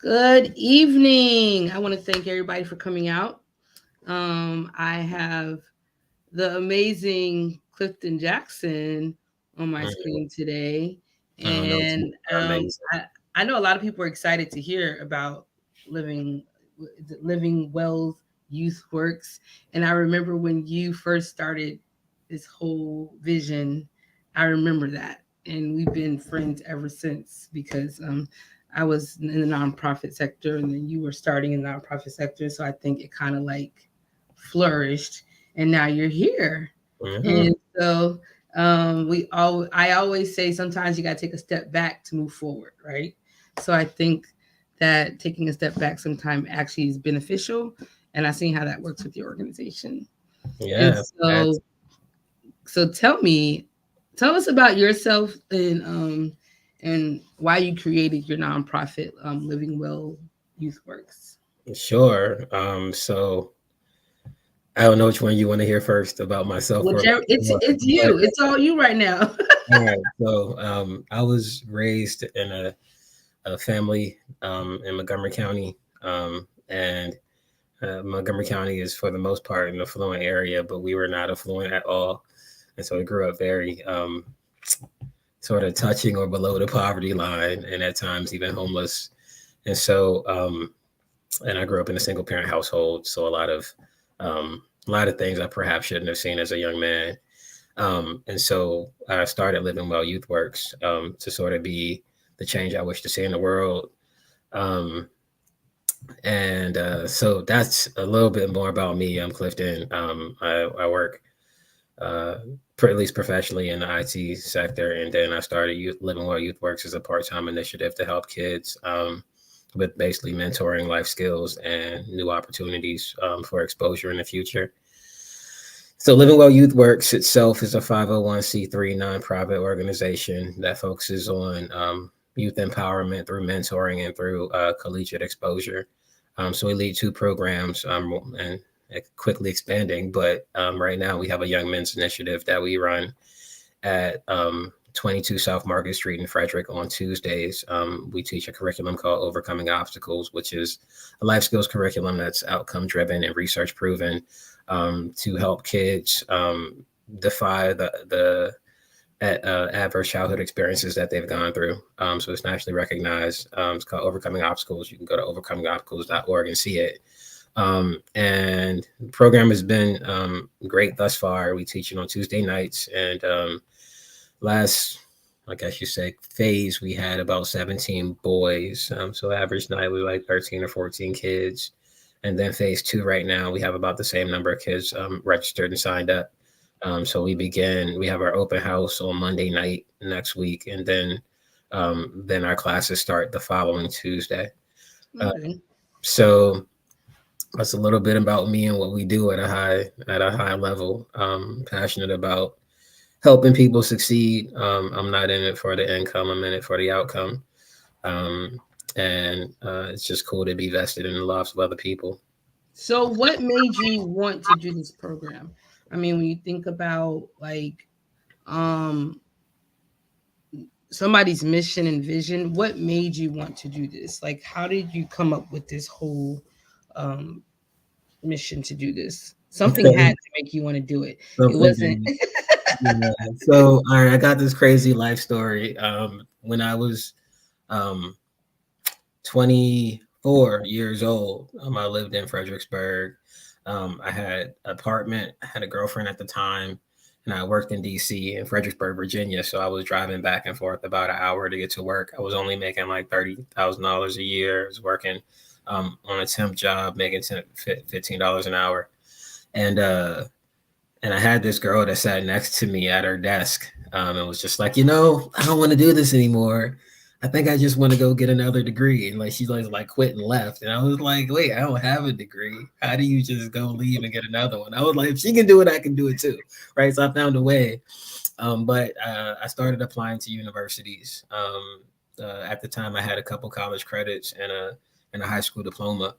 Good evening. I want to thank everybody for coming out. I have the amazing Clifton Jackson on my Mhm. screen today, I don't know. and Amazing. I know a lot of people are excited to hear about living living well youth works. And I remember when you first started this whole vision. I remember that, and we've been friends ever since because I was in the nonprofit sector, and then you were starting in the nonprofit sector. So I think it kind of like flourished, and now you're here. Hmm. And so I always say sometimes you got to take a step back to move forward, right? So I think that taking a step back sometime actually is beneficial, and I've seen how that works with your organization. And Yeah, so, that's tell us about yourself and why you created your nonprofit, Living Well Youth Works. sure. So I don't know which one you want to hear first about myself or about Whichever, the work, it's but you. It's all you right now. all right. So I was raised in a family in Montgomery County, and Montgomery County is for the most part an affluent area, but we were not affluent at all, and so we grew up very sort of touching or below the poverty line, and at times even homeless. And so and I grew up in a single parent household, so a lot of things I perhaps shouldn't have seen as a young man. And so I started Living Well Youth Works to sort of be the change I wish to see in the world. Um, and so that's a little bit more about me. I'm Clifton. I work uh, at least professionally in the IT sector, and then I started Living Well Youth Works as a part-time initiative to help kids with basically mentoring, life skills, and new opportunities for exposure in the future. So, Living Well Youth Works itself is a 501c3 nonprofit organization that focuses on youth empowerment through mentoring and through collegiate exposure. So, we lead two programs and quickly expanding, but right now we have a young men's initiative that we run at 22 South Market Street in Frederick on Tuesdays. We teach a curriculum called Overcoming Obstacles, which is a life skills curriculum that's outcome driven and research proven to help kids defy the adverse childhood experiences that they've gone through. So it's nationally recognized. It's called Overcoming Obstacles. You can go to overcomingobstacles.org and see it. And the program has been great thus far. We teach it on Tuesday nights, and last, I guess you say, phase, we had about 17 boys. So average night we like 13 or 14 kids. And then phase two right now, we have about the same number of kids registered and signed up. So we have our open house on Monday night next week, and then our classes start the following Tuesday. Uh, Okay. so that's a little bit about me and what we do at a high level. Passionate about helping people succeed. I'm not in it for the income. I'm in it for the outcome. Um, and it's just cool to be vested in the lives of other people. So, what made you want to do this program? I mean, when you think about like um somebody's mission and vision, what made you want to do this? Like, how did you come up with this whole um mission to do this? Something had to make you want to do it. It Something. wasn't. Yeah. So, all right, I got this crazy life story. When I was um, 24 years old, I lived in Fredericksburg. I had an apartment. I had a girlfriend at the time, and I worked in DC in Fredericksburg, Virginia. So I was driving back and forth about an hour to get to work. I was only making like $30,000 a year. I was working on a temp job, making $15 an hour, and and I had this girl that sat next to me at her desk, and was just like, I don't want to do this anymore. I think I just want to go get another degree. And like she like quit and left. And I was like, wait, I don't have a degree. How do you just go leave and get another one? I was like, if she can do it, I can do it too. Right. So I found a way. But I started applying to universities. At the time I had a couple college credits and a high school diploma.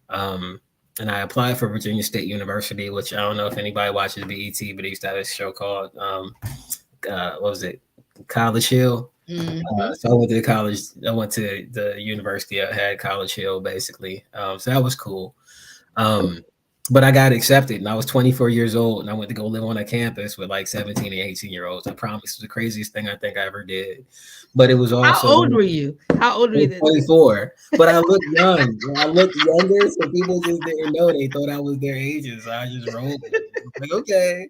Um, and I applied for Virginia State University, which I don't know if anybody watches BET, but they used to have a show called what was it, College Hill. Mm-hmm. So I went to college. I went to the university. I had College Hill, basically. So that was cool. Um, but I got accepted, and I was 24 years old, and I went to go live on a campus with like 17 and 18-year-olds. I promise, it was the craziest thing I think I ever did. But it was How also old were you? How old were I you was that time? 24, but I looked young. I looked younger, so people just didn't know. They thought I was their ages. So I just rolled with it. Like, okay.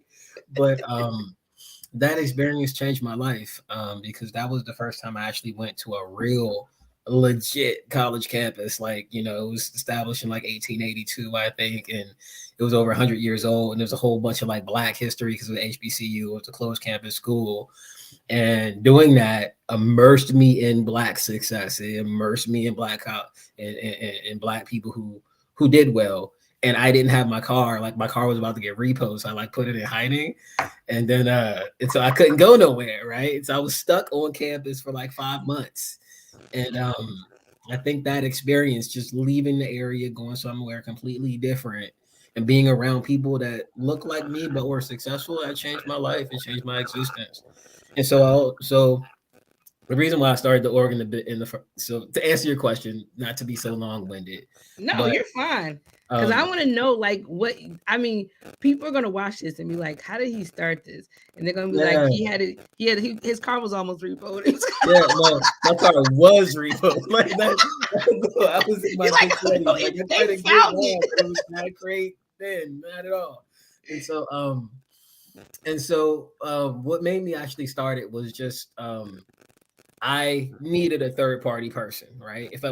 But that experience changed my life because that was the first time I actually went to a real legit college campus. Like, it was established in like 1882, I think, and it was over 100 years old. And there's a whole bunch of like Black history because of HBCU. It was a closed campus school. And doing that immersed me in Black success. It immersed me in and Black people who did well. And I didn't have my car. Like, my car was about to get repoed, so I like put it in hiding. And then and so I couldn't go nowhere, right? So I was stuck on campus for like 5 months. And I think that experience, just leaving the area, going somewhere completely different, and being around people that look like me but were successful, that changed my life and changed my existence. And so the reason why I started the organ a bit so to answer your question, not to be so long winded, No, but you're fine. Because I um, want to know, like, what I mean. People are gonna watch this and be like, "How did he start this?" And they're gonna be like, yeah, "He had it. His car was almost repoed." yeah, no, my car was repo. Like that, I was in my He's like, mid "Oh, no, twenties. Like, I they couldn't get found mad. it." It was not great then, not at all. And so, what made me actually start it was just I needed a third party person, right? If I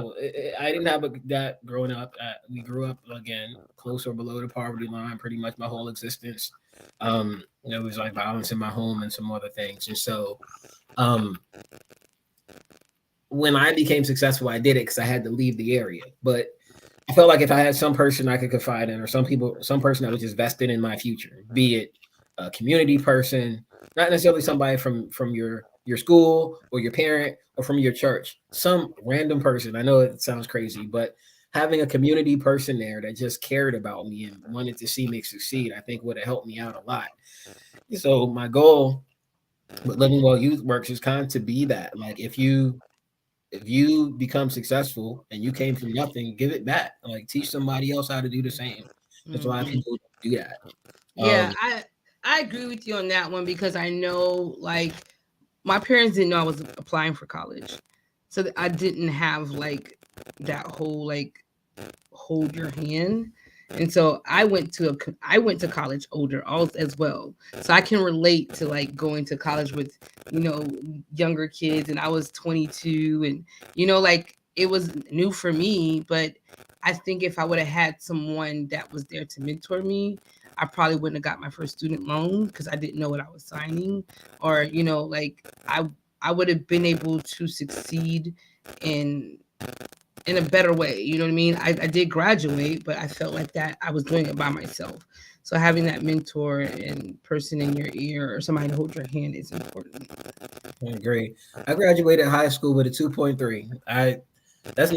didn't have that growing up. We grew up again close or below the poverty line pretty much my whole existence. There was like violence in my home and some other things, and so um, when I became successful, I did it because I had to leave the area. But I felt like if I had some person I could confide in, or some person that was just vested in my future, be it a community person, not necessarily somebody from your school or your parent or from your church, some random person. I know it sounds crazy, but having a community person there that just cared about me and wanted to see me succeed, I think would have helped me out a lot. So my goal with Living Well Youth Works is kind of to be that. Like, if you become successful and you came from nothing, give it back. Like, teach somebody else how to do the same. There's a lot of Mhm. people who don't do that. Yeah, Um, I agree with you on that one because I know, like, my parents didn't know I was applying for college, so I didn't have like that whole like hold your hand. And so I went to college older as well. So I can relate to like going to college with, you know, younger kids, and I was 22, and like it was new for me, but I think if I would have had someone that was there to mentor me, I probably wouldn't have got my first student loan because I didn't know what I was signing, or like I would have been able to succeed in in a better way. You know what I mean? I did graduate, but I felt like that I was doing it by myself. So having that mentor and person in your ear or somebody to hold your hand is important. Great. I graduated high school with a 2.3. That's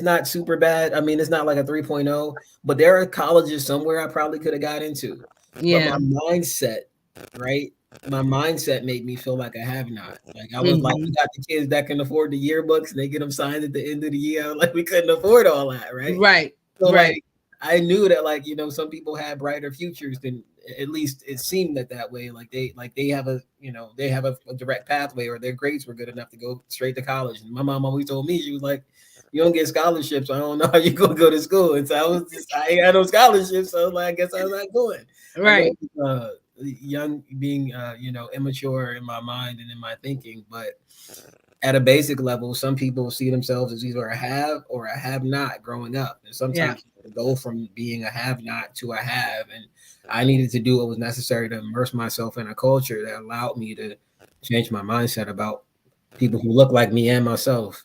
not super bad. I mean, it's not like a 3.0, but there are colleges somewhere I probably could have got into. But Yeah. my mindset, right? My mindset made me feel like I have not. Like, I was like, Hmm. we got the kids that can afford the yearbooks and they get them signed at the end of the year. I was like, we couldn't afford all that, right? Right. So like Right. I knew that, like, some people had brighter futures than, at least it seemed that way. Like they have a direct pathway, or their grades were good enough to go straight to college. And my mom always told me, she was like, you don't get scholarships, so I don't know how you gonna go to school. And so I ain't had no scholarships, so like I guess I'm not going. I know Right. young, being immature in my mind and in my thinking, but at a basic level, some people see themselves as either a have or a have not growing up. And Yeah. sometimes you go from being a have not to a have. And I needed to do what was necessary to immerse myself in a culture that allowed me to change my mindset about people who look like me and myself.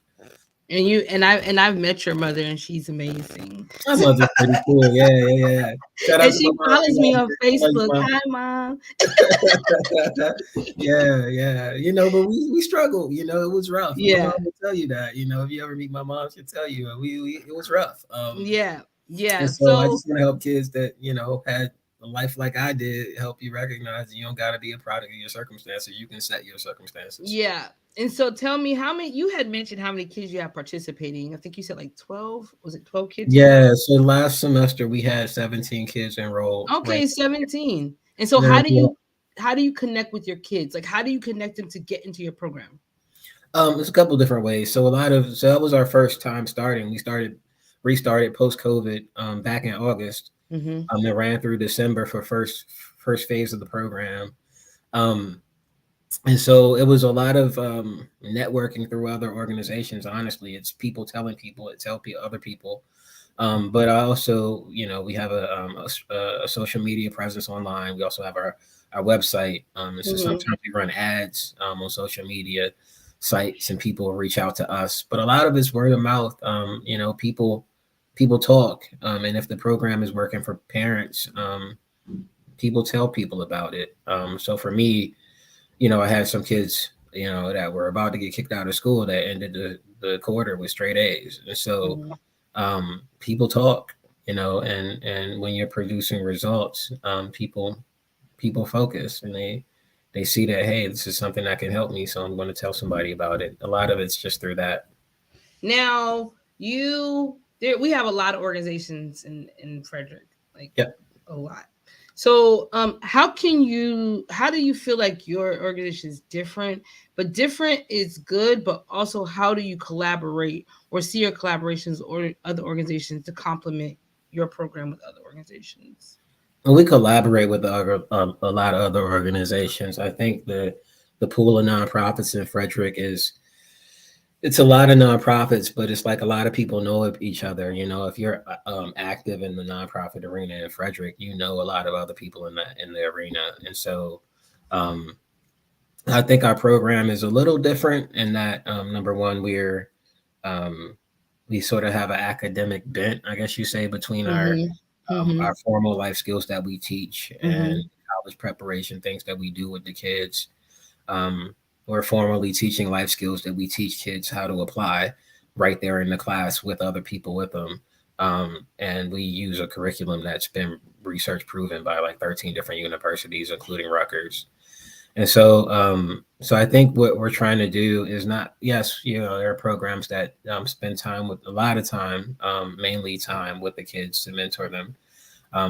And I've met your mother, and she's amazing. My mother's pretty cool. Yeah, yeah, yeah. Shout out And to my she mom. follows me on I love you, Facebook. mom. Hi, mom. Yeah, yeah. But we struggled. It was rough. My mom Yeah. will tell you that. If you ever meet my mom, she'll tell you it was rough. Yeah. And Yeah. so I So just want to help kids that had a life like I did help you recognize you don't got to be a product of your circumstances. You can set your circumstances. Yeah. And so tell me how many you had mentioned how many kids you have participating. I think you said like 12. Was it 12 kids you have? Yeah. So last semester we had 17 kids enrolled. Right. Okay, 17. And so Now, how do you connect with your kids? Like how do you connect them to get into your program? there's a couple different ways. So that was our first time starting. We restarted post COVID back in August. Mm-hmm. It ran through December for first phase of the program. Um, and so it was a lot of networking through other organizations. Honestly, it's people telling people, other people. But I also, we have a social media presence online. We also have our website. And so Mm-hmm. sometimes we run ads on social media sites, and people reach out to us. But a lot of it's word of mouth. People talk, and if the program is working for parents, people tell people about it. So for me, I had some kids, that were about to get kicked out of school that ended the quarter with straight A's. And so Mm-hmm. people talk, and when you're producing results, people focus, and they see that, hey, this is something that can help me, so I'm going to tell somebody about it. A lot of it's just through that. Now we have a lot of organizations in Frederick, like Yep. a lot. So how do you feel like your organization is different? But different is good, but also how do you collaborate or see your collaborations or other organizations to complement your program with other organizations? And we collaborate with a lot of other organizations. I think the pool of nonprofits in Frederick it's a lot of nonprofits, but it's like a lot of people know of each other. If you're active in the nonprofit arena in Frederick, you know a lot of other people in the arena, and so um, I think our program is a little different in that number one, um, we sort of have an academic bent, I guess you say, between Mm-hmm. Mm-hmm. our formal life skills that we teach and Mm-hmm. college preparation things that we do with the kids. Um, we're formally teaching life skills that we teach kids how to apply right there in the class with other people with them. And we use a curriculum that's been research proven by like 13 different universities, including Rutgers. And so I think what we're trying to do is not, yes, there are programs that spend time with a lot of time, mainly time with the kids to mentor them,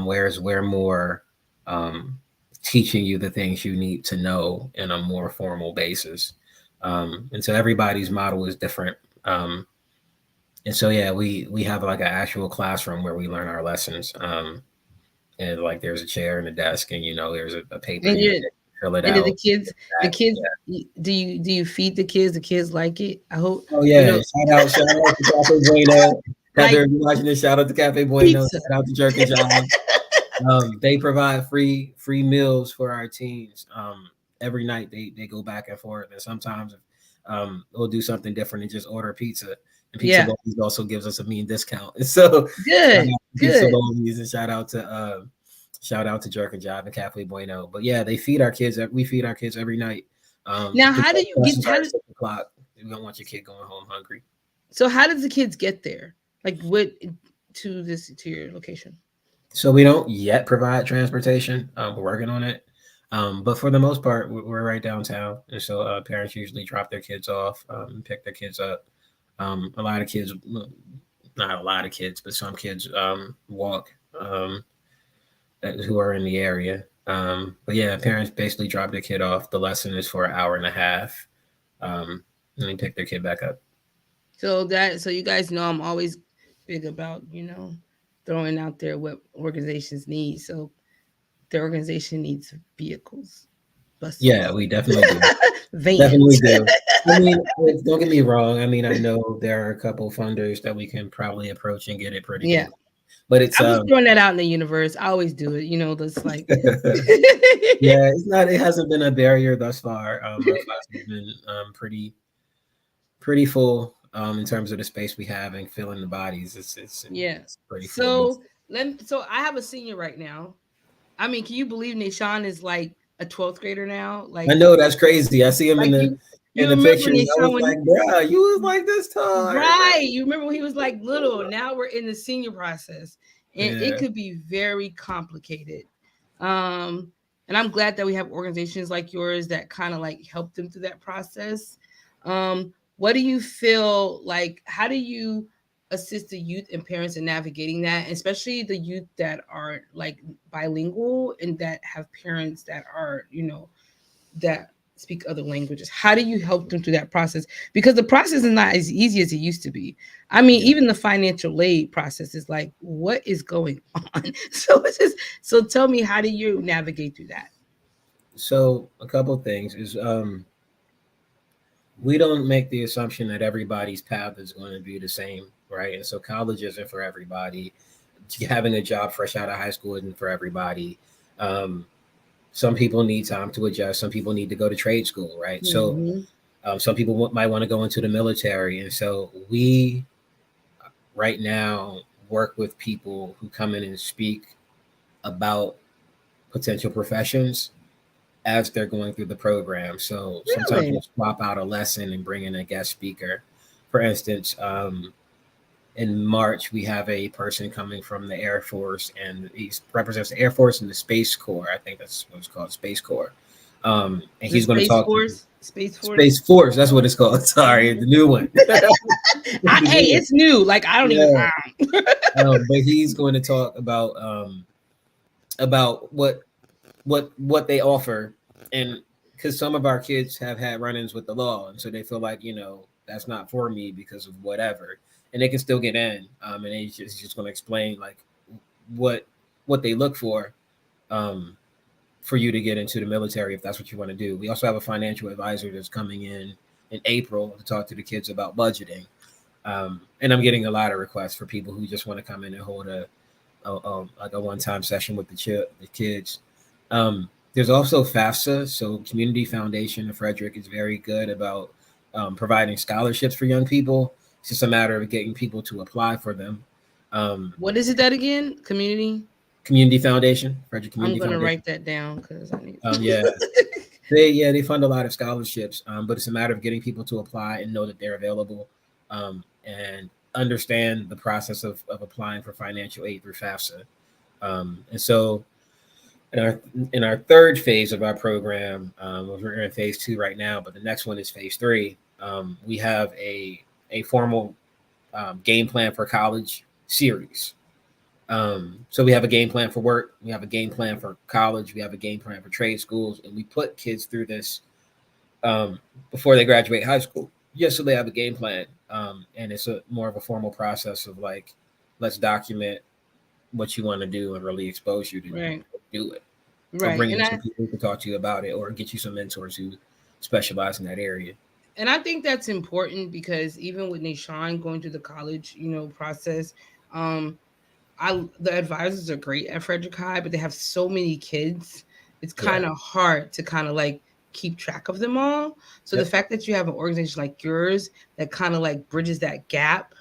whereas we're more um, teaching you the things you need to know in a more formal basis. And so everybody's model is different. And so, yeah, we have like an actual classroom where we learn our lessons. And like there's a chair and a desk, and there's a paper And you you fill it and did out. the Back. kids do you feed the kids? The kids like it? I hope Oh you yeah, know shout out to Cafe Bueno. like Heather, if you're watching this, shout out to Cafe Bueno. pizza. Shout out to Jerk and John. They provide free meals for our teens. Every night they go back and forth, and sometimes we'll do something different and just order pizza. And Pizza Yeah, Bowlies also gives us a mean discount. And so shout good, out to Pizza good. Bowlies, and shout out to Jerk and Jive and Cafe Bueno. But yeah, they feed our kids. We feed our kids every night. Now, The how do you lessons get? are at 6 o'clock. You don't want your kid going home hungry. So how does the kids get there? Like what to your location? So we don't yet provide transportation. We're working on it. But for the most part, we're right downtown, and so parents usually drop their kids off, pick their kids up. A lot of kids, not a lot of kids, but some kids walk who are in the area. But yeah, parents basically drop their kid off. The lesson is for an hour and a half, and they pick their kid back up. So you guys know I'm always big about throwing out there what organizations need. So the organization needs vehicles, Yeah, buses, we definitely do. Definitely vans. do. I mean, don't get me wrong. I mean, I know there are a couple funders that we can probably approach and get it pretty Yeah, quick. But it's I'm just throwing that out in the universe. I always do it. That's like yeah, it's not. It hasn't been a barrier thus far. Our class has been pretty full in terms of the space we have and filling the bodies. yeah. It's pretty full. So I have a senior right now. I mean, can you believe Nishan is like a 12th grader now? I know that's crazy. I see him Like in you the remember pictures. I Nishan was when like, bro, you was like this tall. right? You remember when he was like little. Now we're in the senior process, and it Yeah. could be very complicated. Um, and I'm glad that we have organizations like yours that kind of like help them through that process. What do you feel like? How do you assist the youth and parents in navigating that, especially the youth that are like bilingual and that have parents that are, that speak other languages? How do you help them through that process? Because the process is not as easy as it used to be. I mean, Yeah. even the financial aid process is like, what is going on? So it's just, so tell me, how do you navigate through that? So a couple things is we don't make the assumption that everybody's path is going to be the same, right? And so college isn't for everybody. Having a job fresh out of high school isn't for everybody. Um, some people need time to adjust. Some people need to go to trade school, right? So Hmm. some people might want to go into the military, and so we right now work with people who come in and speak about potential professions as they're going through the program. So sometimes Really? we'll swap out a lesson and bring in a guest speaker. For instance, in March, we have a person coming from the Air Force, and he represents the Air Force and the Space Corps. I think that's what it's called, Space Corps. And The he's going to Space talk to Force? Space Force? Space Force. That's what it's called. Sorry, the Mhm. new one. The Hey, new one. it's new. Like, I don't even. Yeah. But he's going to talk about what they offer, and because some of our kids have had run-ins with the law, and so they feel like that's not for me because of whatever, and they can still get in. And he's just going to explain like what what they look um, for you to get into the military if that's what you want to do. We also have a financial advisor that's coming in April to talk to the kids about budgeting. And I'm getting a lot of requests for people who just want to come in and hold like a one-time session with the kids. There's also FAFSA, so Community Foundation of Frederick is very good about providing scholarships for young people. It's just a matter of getting people to apply for them. Um, What is it that again? Community? Community Foundation, Frederick I'm Community gonna Foundation. write that down because I need. Yeah, they fund a lot of scholarships, but it's a matter of getting people to apply and know that they're available, and understand the process of applying for financial aid through FAFSA. And so in our third phase of our program, we're in phase two right now, but the next one is phase three. We have a formal game plan for college series. So we have a game plan for work, we have a game plan for college, we have a game plan for trade schools, and we put kids through this um, before they graduate high school, just so they have a game plan. And it's a more of a formal process of like, let's document what you want to do and really expose you to Right, do it, or right, bring and in I some people who can talk to you about it, or get you some mentors who specialize in that area. and I think that's important because even with Nishan going through the college, process, um, the advisors are great at Frederick High, but they have so many kids. It's Yeah. kind of hard to kind of like keep track of them all. So the Yep. fact that you have an organization like yours that kind of like bridges that gap,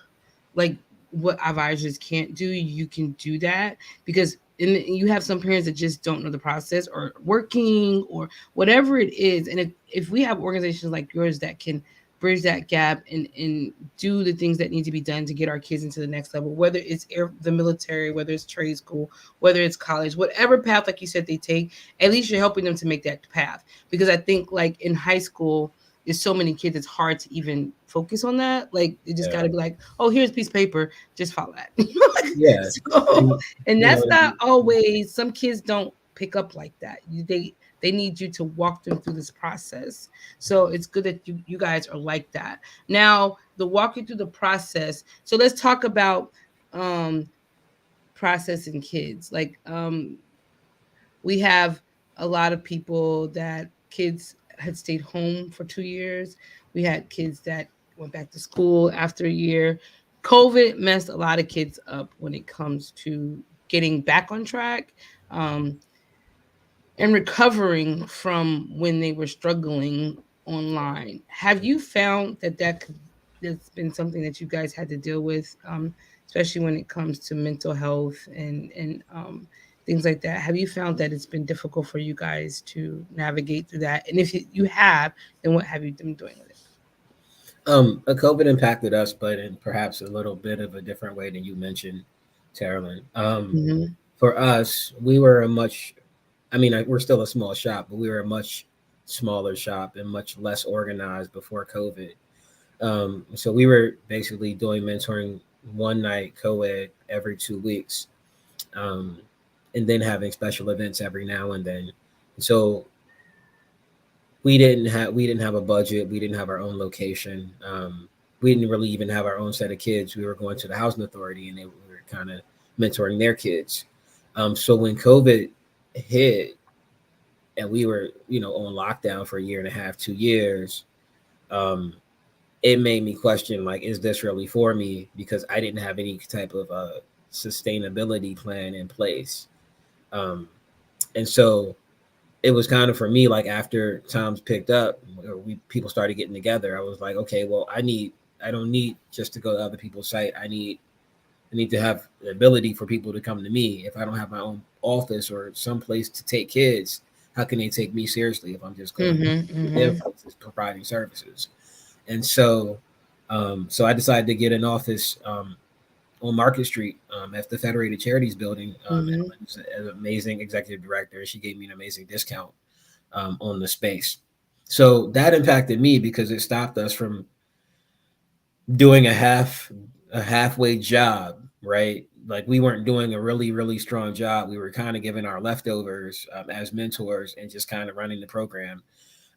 like what advisors can't do, you can do that because you have some parents that just don't know the process or working or whatever it is. And if we have organizations like yours that can bridge that gap and do the things that need to be done to get our kids into the next level, whether it's the military, whether it's trade school, whether it's college, whatever path, like you said, they take, at least you're helping them to make that path. Because I think like in high school, there's so many kids, it's hard to even focus on that. Like you just got Yeah. to be like, oh, here's a piece of paper, just follow that. Yeah. So, And, and you know, that's not always, some kids don't pick up like that. They need you to walk them through this process. So it's good that you guys are like that. Now the walking through the process, so let's talk about um processing kids. Like we have a lot of people that kids had stayed home for 2 years. We had kids that went back to school after a year. COVID messed a lot of kids up when it comes to getting back on track, um, and recovering from when they were struggling online. Have you found that that's been something that you guys had to deal with, especially when it comes to mental health and things like that? Have you found that it's been difficult for you guys to navigate through that? And if you have, then what have you been doing with it? COVID impacted us, but in perhaps a little bit of a different way than you mentioned, Carolyn. Hmm. For us, we were a much I mean, we're still a small shop, but we were a much smaller shop and much less organized before COVID. So we were basically doing mentoring one night co-ed every 2 weeks, um, and then having special events every now and then. So we didn't have a budget. We didn't have our own location. We didn't really even have our own set of kids. We were going to the housing authority, and we were kind of mentoring their kids. So when COVID hit, and we were, on lockdown for a year and a half, 2 years, um, it made me question, like, is this really for me? Because I didn't have any type of sustainability plan in place. Um, and so it was kind of for me, like, after times picked up, or people started getting together, I was like, okay, well, I don't need just to go to other people's site. I need to have the ability for people to come to me. If I don't have my own office or some place to take kids, how can they take me seriously if I'm just going to their places providing services? And so I decided to get an office on Market Street at the Federated Charities Building. And was an amazing executive director, and she gave me an amazing discount on the space. So that impacted me because it stopped us from doing a halfway job, right? Like, we weren't doing a really strong job. We were kind of giving our leftovers as mentors and just kind of running the program.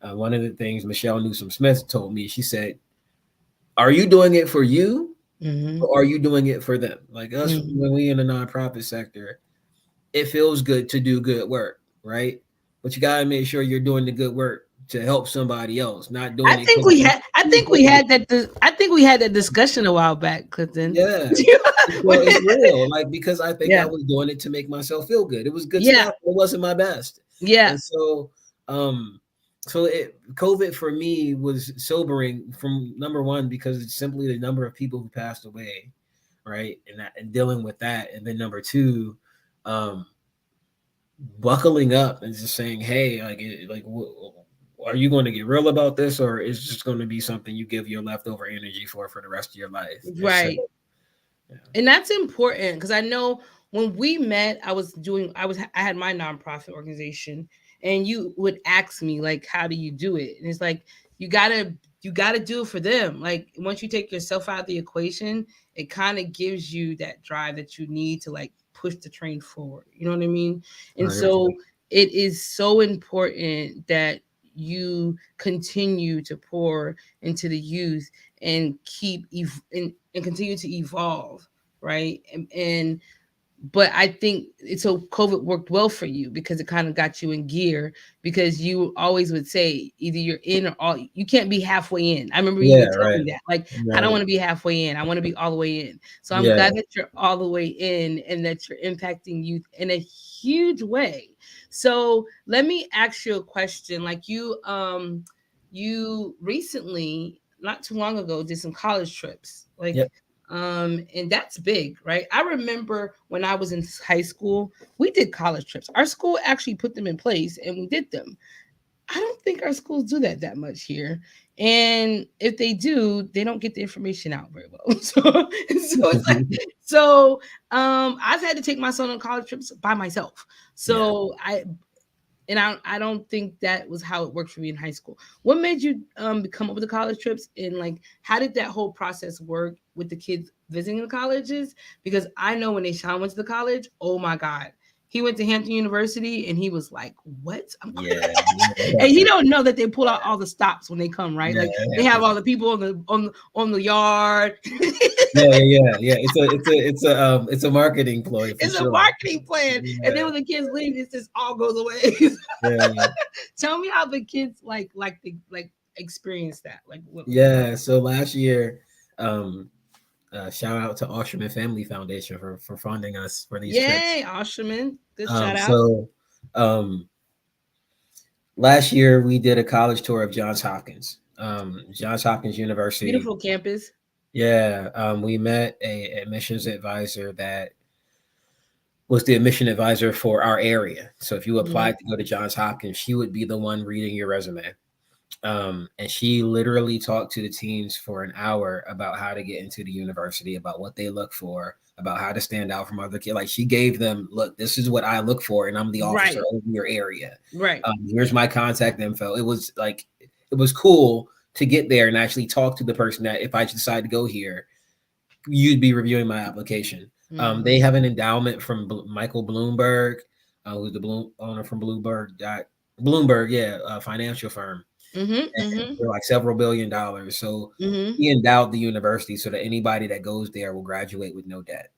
One of the things Michelle Newsom Smith told me, she said, "Are you doing it for you, or are you doing it for them?" Like us, when we in the nonprofit sector, it feels good to do good work, right? But you gotta make sure you're doing the good work to help somebody else, not doing it because I think we had that discussion a while back, Clifton. yeah. Well, it's real. Like, because I think I Yeah. was doing it to make myself feel good. It was good Yeah. stuff, but it wasn't my best. Yeah. And um, COVID for me was sobering from number one, because it's simply the number of people who passed away, right? And dealing with that. And then number two, um, buckling up and just saying, "Hey, are you going to get real about this, or is it just going to be something you give your leftover energy for the rest of your life?" And so, Right. yeah. And that's important because I know when we met, I had my nonprofit organization, and you would ask me, like, how do you do it? And it's like, you gotta you gotta do it for them. Like, once you take yourself out of the equation, it kind of gives you that drive that you need to, like, push the train forward. You know what I mean? And 100%. so it is so important that you continue to pour into the youth and and continue to evolve, right? And but I think so COVID worked well for you because it kind of got you in gear, because you always would say either you're in or all, you can't be halfway in. I remember you Yeah, would tell right. me that, like, I don't Right. want to be halfway in, I want to be all the way in. So I'm Yeah. glad that you're all the way in and that you're impacting youth in a huge way. So let me ask you a question. Like, you recently, not too long ago, did some college trips. Like, Yep. and that's big, right? I remember when I was in high school, we did college trips. Our school actually put them in place and we did them. I don't think our schools do that much here. And if they do, they don't get the information out very well. So it's like, so I've had to take my son on college trips by myself. Yeah. So I don't think that was how it worked for me in high school. What made you come up with the college trips, and, like, how did that whole process work with the kids visiting the colleges? Because I know when Deshaun went to the college, oh my God, he went to Hampton University and he was like, "What?" Yeah. And he don't know that they pull out all the stops when they come, right? Yeah. Like, It they have happens. all the people on the yard. Yeah. It's a marketing ploy for It's a sure. marketing plan, and then Yeah. when the kids leave, it just all goes away. Yeah. Tell me how the kids like experience that. Like, what? Yeah. So last year, um, shout out to Osterman Family Foundation for funding us for these trips. Yay, Osherman. Good shout Um, out. so um, Last year we did a college tour of Johns Hopkins University. Beautiful campus. Yeah, we met a admissions advisor that was the admission advisor for our area. So if you Mhm. applied to go to Johns Hopkins, she would be the one reading your resume. And she literally talked to the teams for an hour about how to get into the university, about what they look for, about how to stand out from other kids. Like she gave them, look, this is what I look for, and I'm the officer Right. over your area. Right. Here's my contact info. It was like it was cool to get there and actually talk to the person that if I decide to go here, you'd be reviewing my application. They have an endowment from Michael Bloomberg, who's the owner from Bloomberg, yeah, a financial firm, Mm-hmm. for like several $billion. So Mm-hmm. he endowed the university so that anybody that goes there will graduate with no debt.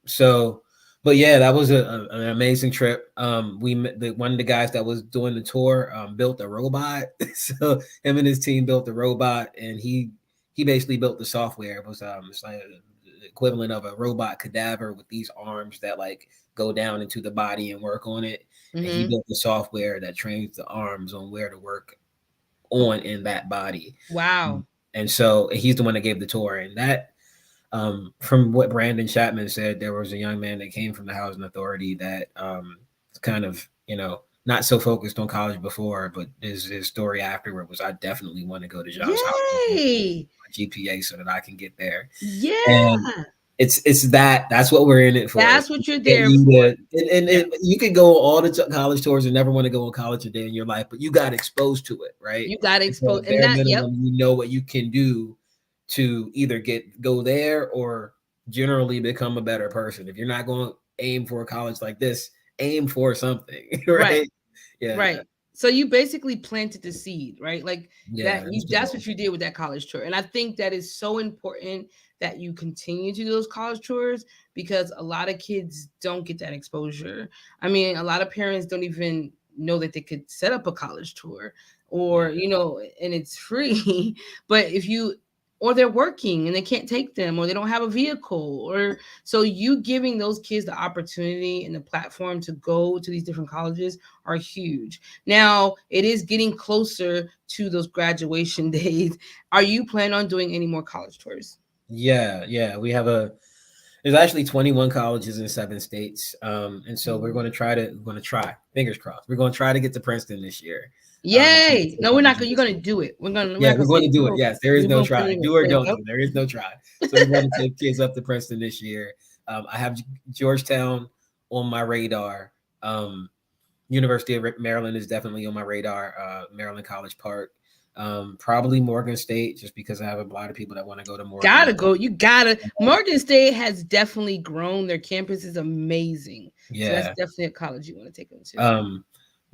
So, but yeah, that was an amazing trip. We met one of the guys that was doing the tour, built a robot. So him and his team built the robot, and he basically built the software. It was it's like the equivalent of a robot cadaver with these arms that like go down into the body and work on it. And he Mm-hmm. built the software that trains the arms on where to work on in that body. Wow. And so he's the one that gave the tour. And that, from what Brandon Chapman said, there was a young man that came from the housing authority that kind of, not so focused on college before, but his story afterward was, I definitely want to go to Johns Hopkins, Yay. GPA, so that I can get there. And Yeah. it's that's what we're in it for. That's It's what you're get there you for. to, and you could go on all the college tours and never want to go on college a day in your life, but you got exposed to it, right? You got And so exposed, at and bare that, yep. minimum, you know what you can do to either go there or generally become a better person. If you're not going to aim for a college like this, aim for something, Right. right? Yeah, Right. So you basically planted the seed, right? Like yeah, that that's the that's goal. what you did with that college tour. And I think that is so important that you continue to do those college tours because a lot of kids don't get that exposure. I mean, a lot of parents don't even know that they could set up a college tour or, Yeah. and it's free. But if you or they're working and they can't take them or they don't have a vehicle or so you giving those kids the opportunity and the platform to go to these different colleges are huge. Now, it is getting closer to those graduation days. Are you planning on doing any more college tours? Yeah. We have there's actually 21 colleges in 7 states. And so we're going to try, fingers crossed. We're going to try to get to Princeton this year. Yay. No, we're not going to. You're going to University. do it. We're Yeah, not going we're to going say to do it. no. Yes, there is We're no going to put try. it in Do or say, don't yep. do. There is no try. So we're going to take kids up to Princeton this year. I have Georgetown on my radar. University of Maryland is definitely on my radar. Maryland College Park. Probably Morgan State, just because I have a lot of people that want to go to Morgan. Gotta go. You gotta. Morgan State has definitely grown. Their campus is amazing. So that's Yeah. definitely a college you want to take them to.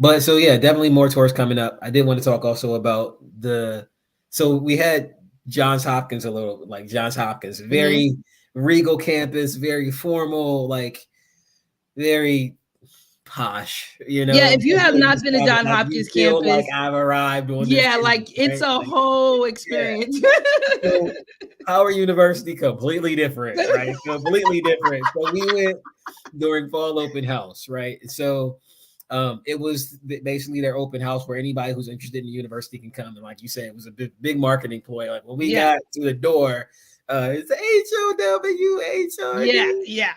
But so yeah, definitely more tours coming up. I did want to talk also about so we had Johns Hopkins Johns Hopkins, very regal campus, very formal, like very posh, Yeah, if you have not been to Johns like you Hopkins feel like campus, I've arrived on this yeah, campus, like it's right? a Like, whole yeah. experience. So Howard University, completely different, right? Completely different. So we went during fall open house, right? So it was basically their open house where anybody who's interested in the university can come. And like you said, it was a big marketing ploy. Like when we Yeah. got to the door, it's Yeah, HOWHRD. yeah.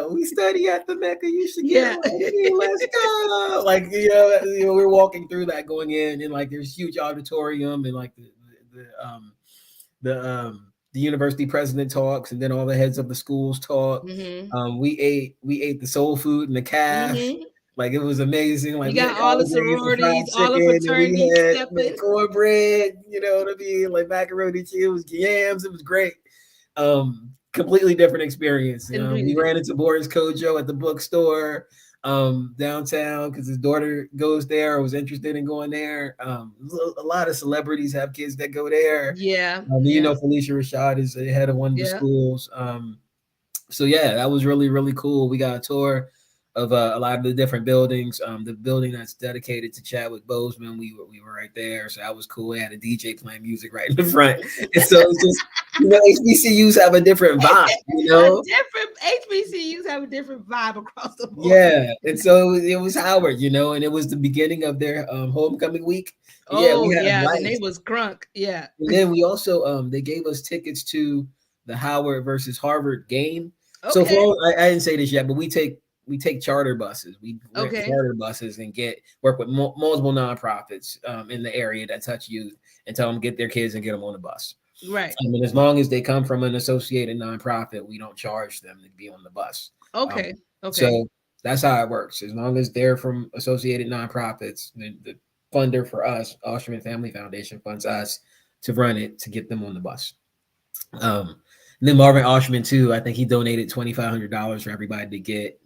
We study at the Mecca. You should Yeah. get ready. Let's go. Like we're walking through that going in, and like there's huge auditorium, and like the university president talks, and then all the heads of the schools talk. We ate the soul food and the calf. Mhm. Like it was amazing. Like You we had got all the collard greens and fried sororities, all the chicken, and we fraternities had stepping. cornbread. You know what I mean? Like macaroni cheese, yams. It was great. Completely different experience. We ran into Boris Kojo at the bookstore downtown because his daughter goes there or was interested in going there. A lot of celebrities have kids that go there. Yeah. Felicia Rashad is the head of one of the schools. So yeah, that was really, really cool. We got a tour of a lot of the different buildings. The building that's dedicated to Chadwick Boseman, we were right there, so that was cool. We had a DJ playing music right in the front, and so it's just HBCUs have a different vibe. HBCUs have a different vibe across the board. Yeah, and so it was Howard, and it was the beginning of their homecoming week. The name was Crunk. Yeah, and then we also they gave us tickets to the Howard versus Harvard game. Okay. So I didn't say this yet, but we take we take charter buses. We rent Okay. charter buses and get work with multiple nonprofits in the area that touch youth and tell them to get their kids and get them on the bus. Right. I mean, as long as they come from an associated nonprofit, we don't charge them to be on the bus. Um, Okay. Okay. so that's how it works. As long as they're from associated nonprofits, the funder for us, Osterman Family Foundation, funds us to run it to get them on the bus. And then Marvin Osterman too. I think he donated $2,500 for everybody to get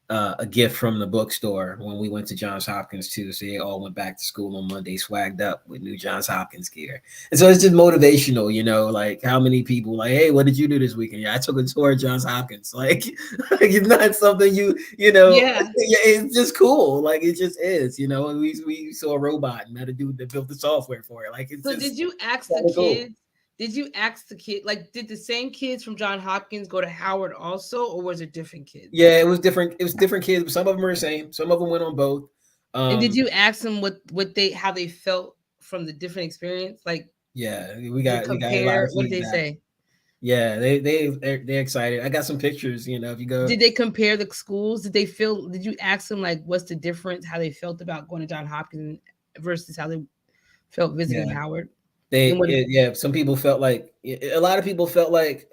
a gift from the bookstore when we went to Johns Hopkins too. So they all went back to school on Monday, swagged up with new Johns Hopkins gear. And so it's just motivational, you know, like how many people like, hey, what did you do this weekend? Yeah, I took a tour of Johns Hopkins. Like, like it's not something you know, Yeah. yeah, it's just cool. Like it just is, you know. And we saw a robot and met a dude that built the software for it. Like it's So just did you ask the kind of cool. kids? Did you ask the kid like did the same kids from John Hopkins go to Howard also, or was it different kids? Yeah, it was different. It was different kids. Some of them were the same. Some of them went on both. And did Um, you ask them what they how they felt from the different experience? Like yeah, did we got a lot compare? of What did they feedback. say? Yeah, they're excited. I got some pictures. You know, if you go, Did they compare the schools? Did they feel? Did you ask them like what's the difference? How they felt about going to John Hopkins versus how they felt visiting yeah, Howard? And what? yeah. Some people felt like a lot of people felt like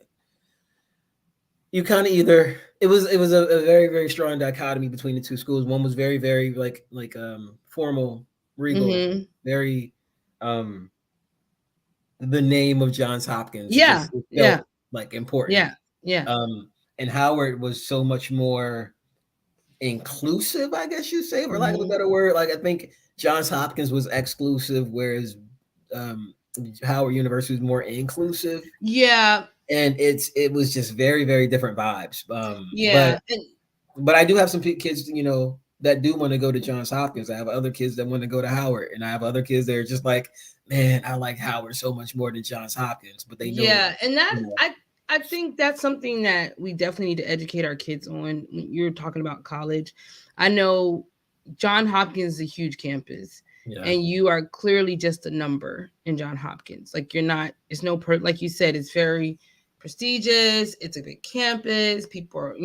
you kind of either it was a very very strong dichotomy between the two schools. One was very very formal, regal, Mm-hmm. very um the name of Johns Hopkins Yeah. just it Yeah. felt like important. Yeah. Yeah. And Howard was so much more inclusive, I guess you say, for lack of a Mm-hmm. better word. Like I think Johns Hopkins was exclusive, whereas Howard University was more inclusive, Yeah. and it was just very very different vibes. Yeah. And But I do have some kids, you know, that do want to go to Johns Hopkins. I have other kids that want to go to Howard, and I have other kids that are just like, man, I like Howard so much more than Johns Hopkins. But they know, yeah, and that you know, I think that's something that we definitely need to educate our kids on. When you're talking about college, I know John Hopkins is a huge campus, yeah, and you are clearly just a number in John Hopkins. Like you're not. It's no like you said. It's very prestigious. It's a big campus. People are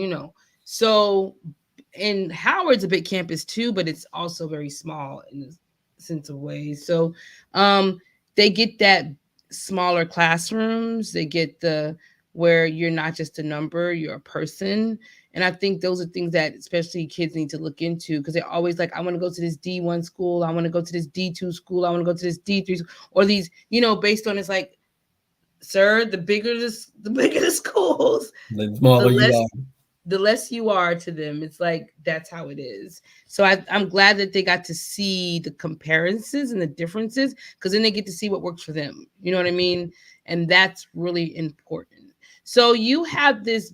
so. And Howard's a big campus too, but it's also very small in a sense of ways. So, um, they get that smaller classrooms. They get the where you're not just a number, you're a person. And I think those are things that especially kids need to look into because they're always like, I want to go to this D1 school, I want to go to this D2 school, I want to go to this D3 or these, based on it's like, sir, the bigger the schools, the the smaller you less are. the less you are to them. It's like that's how it is. So I'm glad that they got to see the comparisons and the differences because then they get to see what works for them. You know what I mean? And that's really important. So you have this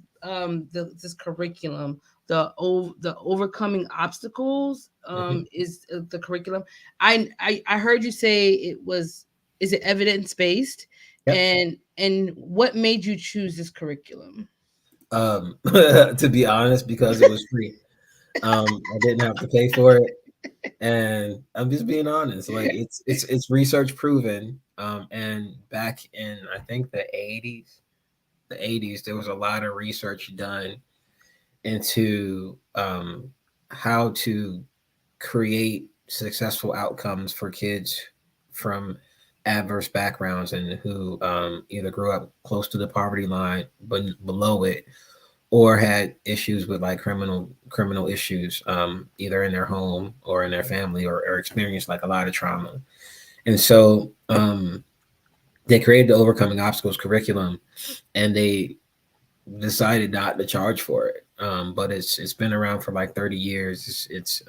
this curriculum, the overcoming obstacles Mhm. is the curriculum. I heard you say it was is it evidence based Yep. and what made you choose this curriculum? To be honest, because it was free. I didn't have to pay for it, and I'm just being honest. Like it's research proven. And back in I think the 80s, there was a lot of research done into how to create successful outcomes for kids from adverse backgrounds and who either grew up close to the poverty line but below it or had issues with like criminal issues either in their home or in their family or experienced like a lot of trauma. And so they created the overcoming obstacles curriculum and they decided not to charge for it. But it's been around for like 30 years. It's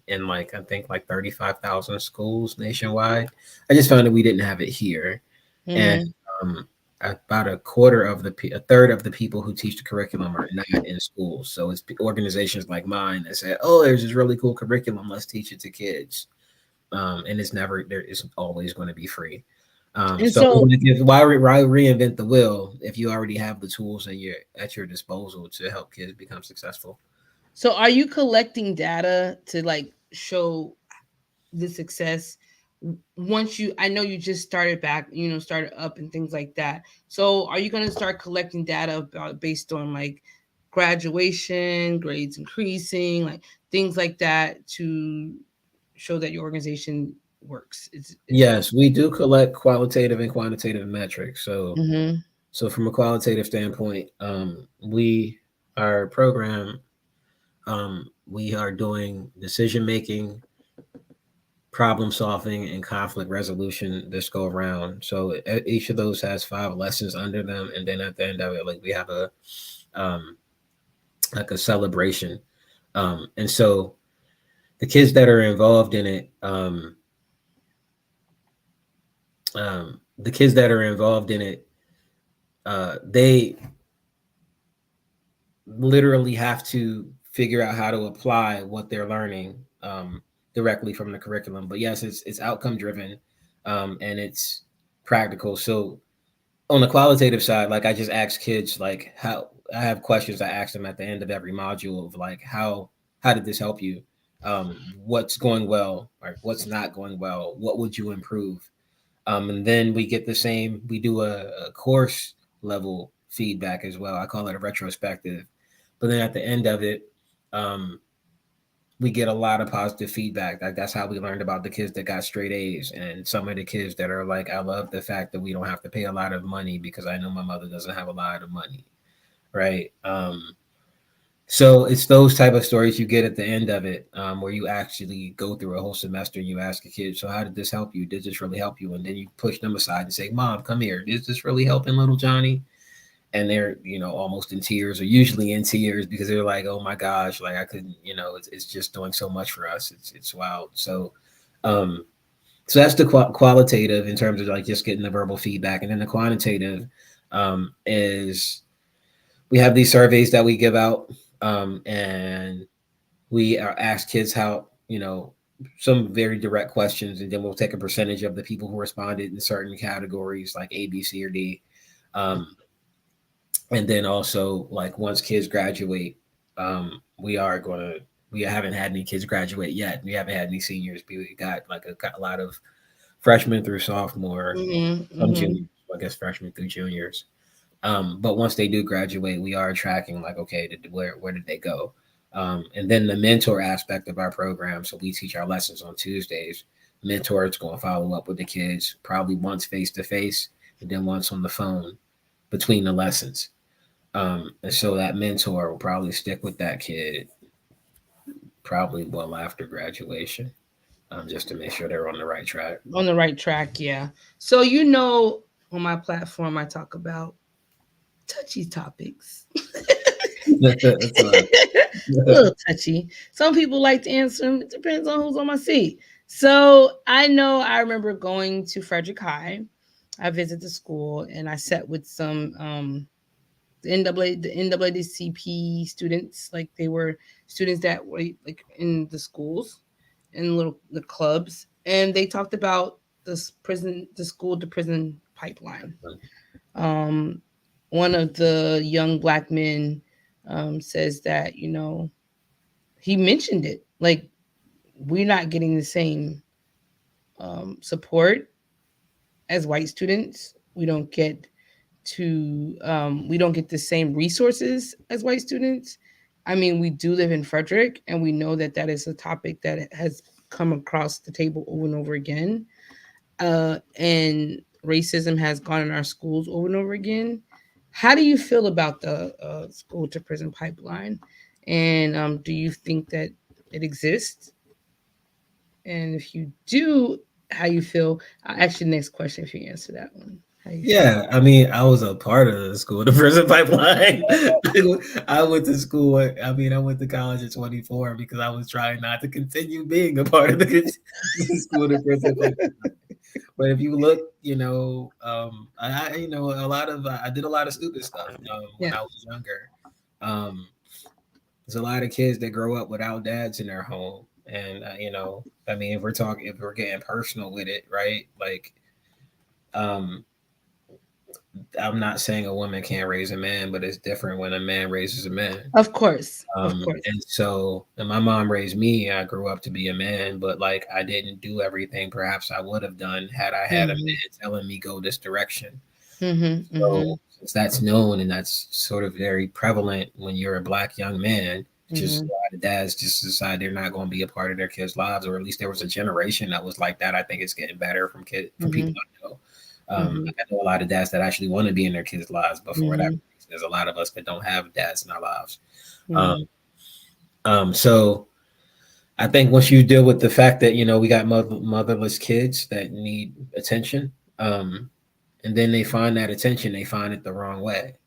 in like I think like 35,000 schools nationwide. I just found that we didn't have it here, and Mm-hmm. um, about a third of the people who teach the curriculum are not in schools. So it's organizations like mine that say, "Oh, there's this really cool curriculum. Let's teach it to kids." And it's never there. It's always going to be free. And So so why reinvent the wheel if you already have the tools at your disposal to help kids become successful? So are you collecting data to like show the success once you I know you just started back, started up and things like that. So are you going to start collecting data about based on like graduation, grades increasing, like things like that to show that your organization works. It's Yes, we do collect qualitative and quantitative metrics. mm-hmm. So from a qualitative standpoint, we our program, we are doing decision making, problem solving, and conflict resolution this go around. So each of those has 5 lessons under them, and then at the end of it, like we have a um, like a celebration. And so the kids that are involved in it, the kids that are involved in it, they literally have to figure out how to apply what they're learning directly from the curriculum. But yes, it's outcome driven, and it's practical. So on the qualitative side, like I just ask kids like how I have questions I ask them at the end of every module of like how did this help you? What's going well or what's not going well? What would you improve? And then we get the same. We do a course level feedback as well. I call it a retrospective. But then at the end of it, um, we get a lot of positive feedback. Like that's how we learned about the kids that got straight A's and some of the kids that are like, I love the fact that we don't have to pay a lot of money because I know my mother doesn't have a lot of money, right? So it's those type of stories you get at the end of it, where you actually go through a whole semester and you ask a kid, so how did this help you? Did this really help you? And then you push them aside and say, Mom, come here. Is this really helping little Johnny? And they're almost in tears or usually in tears because they're like, oh my gosh, like I couldn't, it's just doing so much for us. It's wild. Um so that's the qualitative in terms of like just getting the verbal feedback, and then the quantitative is we have these surveys that we give out, and we are ask kids how some very direct questions, and then we'll take a percentage of the people who responded in certain categories like A, B, C, or D. um, and then also like once kids graduate, we are going to we haven't had any kids graduate yet. We haven't had any seniors. We got got a lot of freshmen through sophomore, Mm-hmm. some Mm-hmm. juniors, I guess freshmen through juniors. But once they do graduate, we are tracking like, okay, where did they go? And then the mentor aspect of our program. So we teach our lessons on Tuesdays. Mentor is going to follow up with the kids probably once face to face, and then once on the phone between the lessons. And so that mentor will probably stick with that kid probably well after graduation, just to make sure they're on the right track. On the right track, yeah. So on my platform I talk about touchy topics. That's A little touchy. Some people like to answer them. It depends on who's on my seat. So I remember going to Frederick High. I visited the school and I sat with some the NAACP students. Like they were students that were like in the schools in the clubs, and they talked about the school to prison pipeline. Um, One of the young black men says that he mentioned it like we're not getting the same support as white students. We don't get the same resources as white students. I mean, we do live in Frederick, and we know that that is a topic that has come across the table over and over again. And racism has gone in our schools over and over again. How do you feel about the school to prison pipeline? And do you think that it exists? And if you do, how you feel? Actually, next question, if you answer that one, how you feel? Yeah, I mean, I was a part of the school to prison pipeline. I went to school. I went to college at 24 because I was trying not to continue being a part of the school to prison pipeline. But if you look, a lot of I did a lot of stupid stuff when Yeah, I was younger. Um, there's a lot of kids that grow up without dads in their home, and if we're getting personal with it, right? Like, um, I'm not saying a woman can't raise a man, but it's different when a man raises a man. of course, of course. And my mom raised me. I grew up to be a man, but like I didn't do everything perhaps I would have done had I had a Hmm. man telling me go this direction. Mhm. So Mhm. since that's known and that's sort of very prevalent when you're a black young man, just a Mhm. lot of dads just decide they're not going to be a part of their kids' lives, or at least there was a generation that was like that. I think it's getting better from people Mhm. I know. Mhm. I know a lot of dads that actually want to be in their kids' lives, but for whatever Mhm. reason, there's a lot of us that don't have dads in our lives. Um, Mhm. so I think once you deal with the fact that we got motherless kids that need attention, and then they find that attention, they find it the wrong way.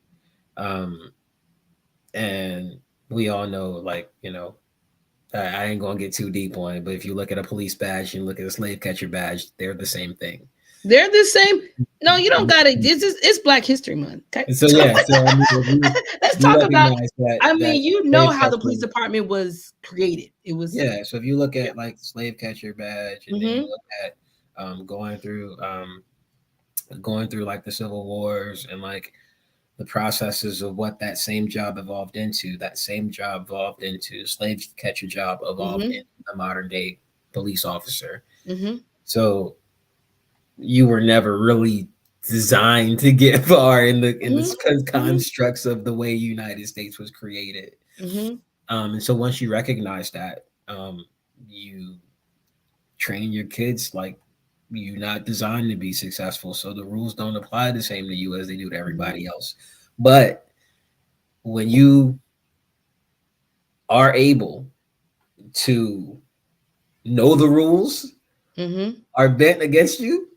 Um, and we all know, like, I ain't gonna get too deep on it, but if you look at a police badge and look at a slave catcher badge, they're the same thing. They're the same. No, you don't got it. It's Black History Month. Okay. And so yeah, so I mean, if Let's you talk about. recognize I that mean, you know slave how the police catcher, department was created. It was. yeah. So if you look Yeah. at like the slave catcher badge, and then you Mhm. look at going through like the Civil Wars and like the processes of what that same job evolved into. That same job evolved into slave catcher job evolved Mhm. into the modern day police officer. Mhm. So you were never really designed to get far in the Mhm. Mhm. constructs of the way United States was created. Mhm. And so once you recognize that, you train your kids like you're not designed to be successful. So the rules don't apply the same to you as they do to Mhm. everybody else. But when you are able to know the rules Mhm. are bent against you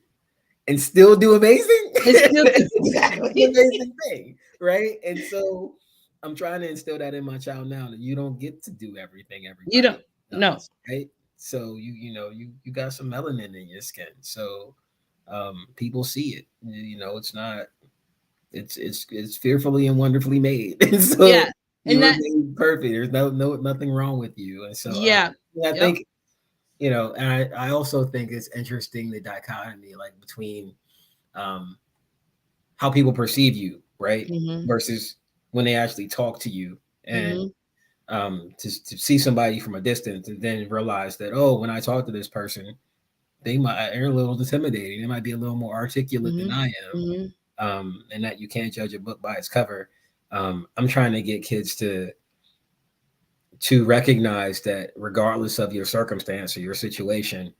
and still do amazing, It's still it's an exactly. amazing thing, right? And so I'm trying to instill that in my child now that you don't get to do everything You everybody don't. else No. does, right? So you got some melanin in your skin, so people see it. It's not. It's fearfully and wonderfully made, and so Yeah. you And were that. made perfect. There's nothing wrong with you, and so Yeah. yeah, I Yep. think and I also think it's interesting the dichotomy like between um, how people perceive you, right, Mhm. versus when they actually talk to you, and Mhm. to see somebody from a distance and then realize that, oh, when I talk to this person, they're a little intimidating. They might be a little more articulate than Mhm. I am, Mhm. and that you can't judge a book by its cover. I'm trying to get kids to recognize that regardless of your circumstance or your situation,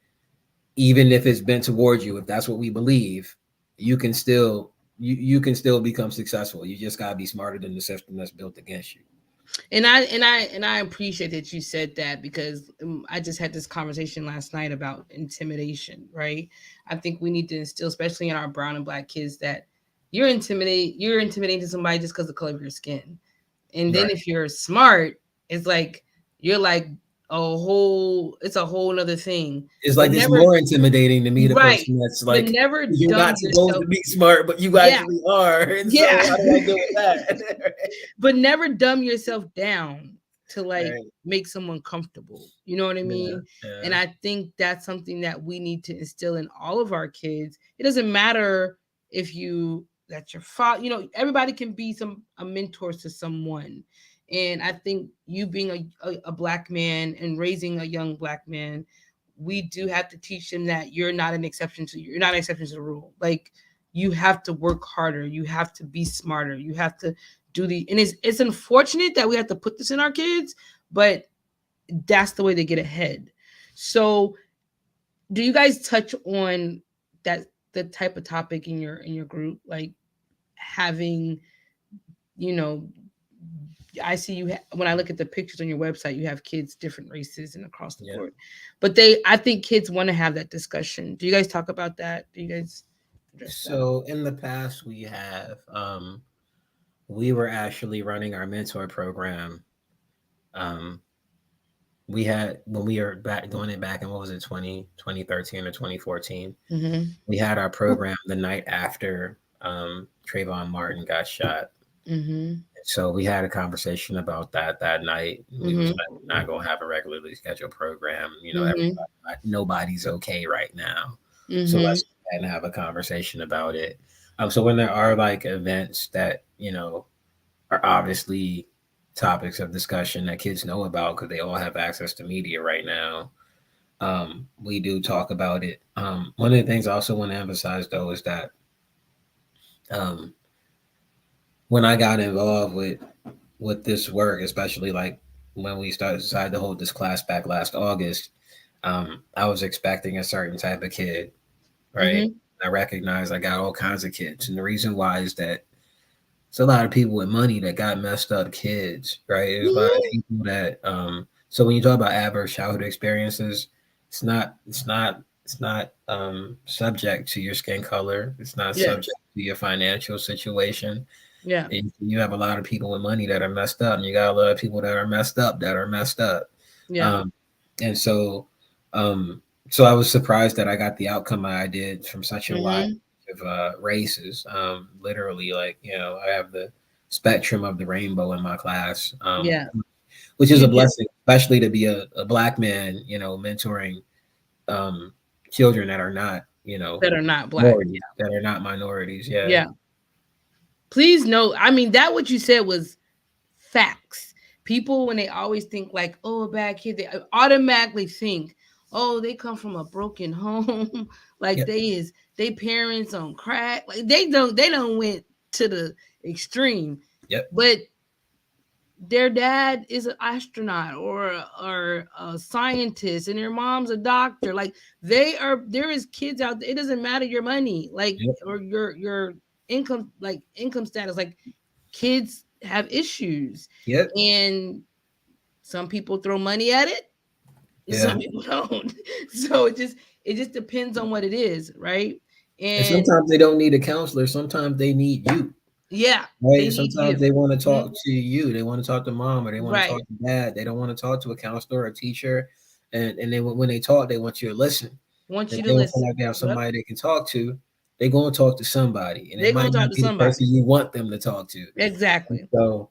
even if it's bent towards you, if that's what we believe, you can still you can still become successful. You just gotta be smarter than the system that's built against you. And I appreciate that you said that because I just had this conversation last night about intimidation, right? I think we need to instill, especially in our brown and black kids, that you're intimidating somebody just because of the color of your skin. And then Right. if you're smart, it's like you're like it's a whole other thing. It's But like it's never more intimidating to meet a right, person that's but like never you're dumb not supposed yourself. to be smart, but you Yeah, actually are. And so yeah. how do I deal with that? But never dumb yourself down to like Right. make someone comfortable. You know what I Yeah. mean? And Yeah. I think that's something that we need to instill in all of our kids. It doesn't matter if you that's your father, everybody can be a mentor to someone. And I think you being a black man and raising a young black man, we do have to teach them that you're not an exception to the rule. Like you have to work harder, you have to be smarter, you have to and it's unfortunate that we have to put this in our kids, but that's the way they get ahead. So do you guys touch on that the type of topic in your group, like having, you know I see when I look at the pictures on your website, you have kids different races and across the Yeah. board, but I think kids want to have that discussion. Do you guys talk about that? Do you guys address that? So in the past we were actually running our mentor program. Um we had when we were back doing it back in what was it 2013 or 2014, Mm-hmm. we had our program the night after Trayvon Martin got shot. Mm-hmm. So we had a conversation about that night. We was Mm-hmm. like, we're not gonna have a regularly scheduled program. Mm-hmm. Nobody's okay right now. So Mm-hmm. let's go ahead and have a conversation about it. So when there are like events that are obviously topics of discussion that kids know about because they all have access to media right now, we do talk about it. One of the things I also want to emphasize though is that um, when I got involved with this work, especially like when we decided to hold this class back last August, I was expecting a certain type of kid, right? Mm-hmm. I recognize I got all kinds of kids, and the reason why is that it's a lot of people with money that got messed up kids, right? There's a lot of Mm-hmm. people that so when you talk about adverse childhood experiences, it's not subject to your skin color. It's not Yes. subject to your financial situation. Yeah. And you have a lot of people with money that are messed up, and you got a lot of people that are messed up that are messed up. Yeah. Um, and um, so I was surprised that I got the outcome I did from such a wide Mm-hmm. of races. Literally, like I have the spectrum of the rainbow in my class, Yeah. which is You a did. blessing, especially to be a black man, mentoring um, children that are not, That are not black. minorities, that are not minorities. Yeah, Yeah. Please know. I mean, that what you said was facts. People, when they always think like, oh, a bad kid, they automatically think, oh, they come from a broken home, like yep, they parents on crack, like they don't went to the extreme, yep, but their dad is an astronaut or a scientist and their mom's a doctor. Like there is kids out there. It doesn't matter your money, like yep, or your income, like income status. Like kids have issues, yep, and some people throw money at it, and yeah. some people don't. So it just depends on what it is, right? And And sometimes they don't need a counselor. Sometimes they need you. yeah, they Right. need Sometimes you. they want to talk Mhm. to you. They want to talk to mom or they want to Right. talk to dad. They don't want to talk to a counselor or a teacher. And then when they talk, they want you to listen. Want And you if to they don't feel listen. like they have Yep. somebody they can talk to, they go and talk to somebody. And it They're gonna might talk not to be the somebody. person you want them to talk to. And Exactly. so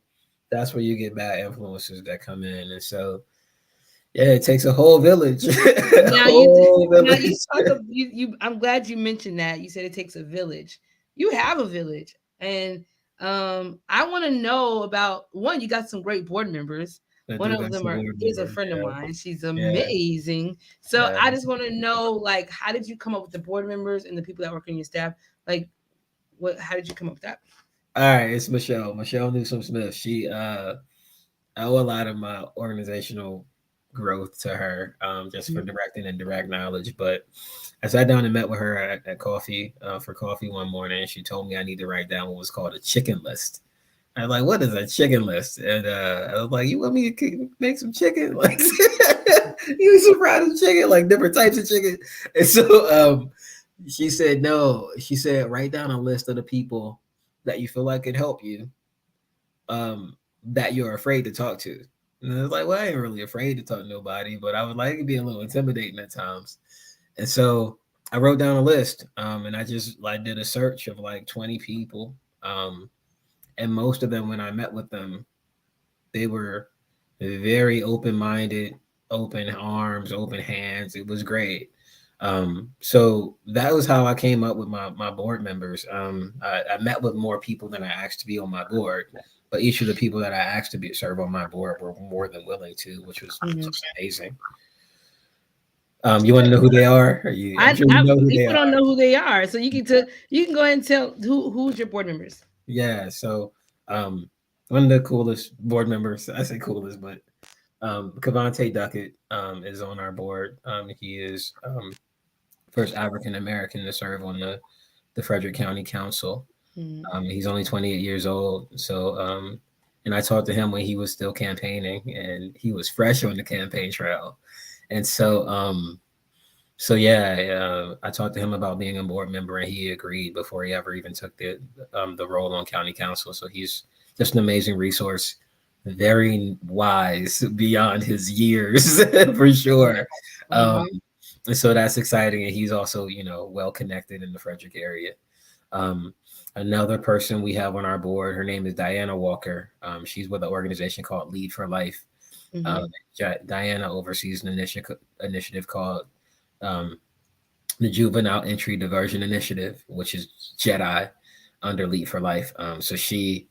that's where you get bad influences that come in. And so, yeah, it takes a whole village. A Now you whole now village. you talk of you I'm glad you mentioned that. You said it takes a village. You have a village. And I want to know about one, you got some great board members. I One do of got them some are board is a members. friend of mine. She's Yeah. amazing. So Yeah. I just want to know, like, how did you come up with the board members and the people that work on your staff? Like, what how did you come up with that? All right. It's Michelle. Michelle Newsom Smith. I owe a lot of my organizational growth to her, just for Mhm. direct and indirect knowledge. But I sat down and met with her at coffee for coffee one morning, and she told me I need to write down what was called a chicken list. I was like, "What is a chicken list?" And I was like, "You want me to make some chicken? Like, you some fried chicken, like different types of chicken?" And so she said, "No." She said, "Write down a list of the people that you feel like could help you, um, that you're afraid to talk to." And I was like, well, I ain't really afraid to talk to nobody, but I was like, it could be a little intimidating at times. And so I wrote down a list, and I just like did a search of like 20 people. Um, and most of them, when I met with them, they were very open minded, open arms, open hands. It was great. So that was how I came up with my board members. I met with more people than I asked to be on my board, but each of the people that I asked to be serve on my board were more than willing to, which was Mhm. amazing. You want to know who they are? I'm sure you know who they People don't are. know who they are, so you can go ahead and tell who's your board members. Yeah. So um, one of the coolest board members, I say coolest, but Cavante Duckett is on our board. He is first African American to serve on the Frederick County Council. Mhm. He's only 28 years old. So, and I talked to him when he was still campaigning, and he was fresh on the campaign trail. And so yeah, I talked to him about being a board member, and he agreed before he ever even took the role on county council. So he's just an amazing resource, very wise beyond his years for sure. Um, Uh-huh. and so that's exciting, and he's also well connected in the Frederick area. Um, Another person we have on our board, her name is Diana Walker. She's with an organization called Lead for Life. Um, Mhm. Diana oversees an initiative called um, the Juvenile Entry Diversion Initiative, which is JEDI under Lead for Life. So she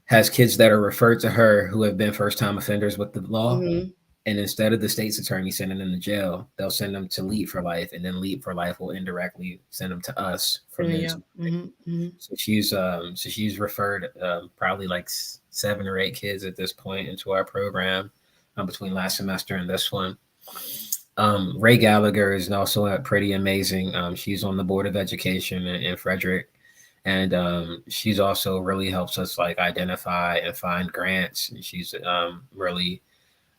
has kids that are referred to her who have been first time offenders with the law. Mhm. And instead of the state's attorney sending them to jail, they'll send them to Leap for Life, and then Leap for Life will indirectly send them to us for Yeah. mentoring. Mm-hmm. So she's referred probably like 7 or 8 kids at this point into our program between last semester and this one. Ray Gallagher is also pretty amazing. She's on the board of education in Frederick, and she's also really helps us like identify and find grants. And she's really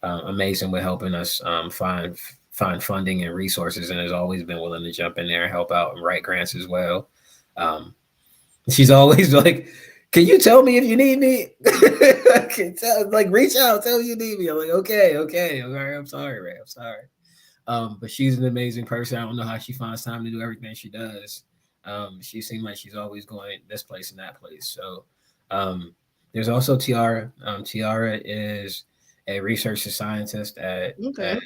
amazing with helping us find funding and resources, and has always been willing to jump in there and help out and write grants as well. Um, she's always like, "Can you tell me if you need me? Can tell, like reach out, tell me you need me." I'm like, "Okay, okay, all right. I'm sorry, Ray. I'm sorry." But she's an amazing person. I don't know how she finds time to do everything she does. She seems like she's always going this place and that place. So um, there's also Tiara. Tiara is a research scientist Okay.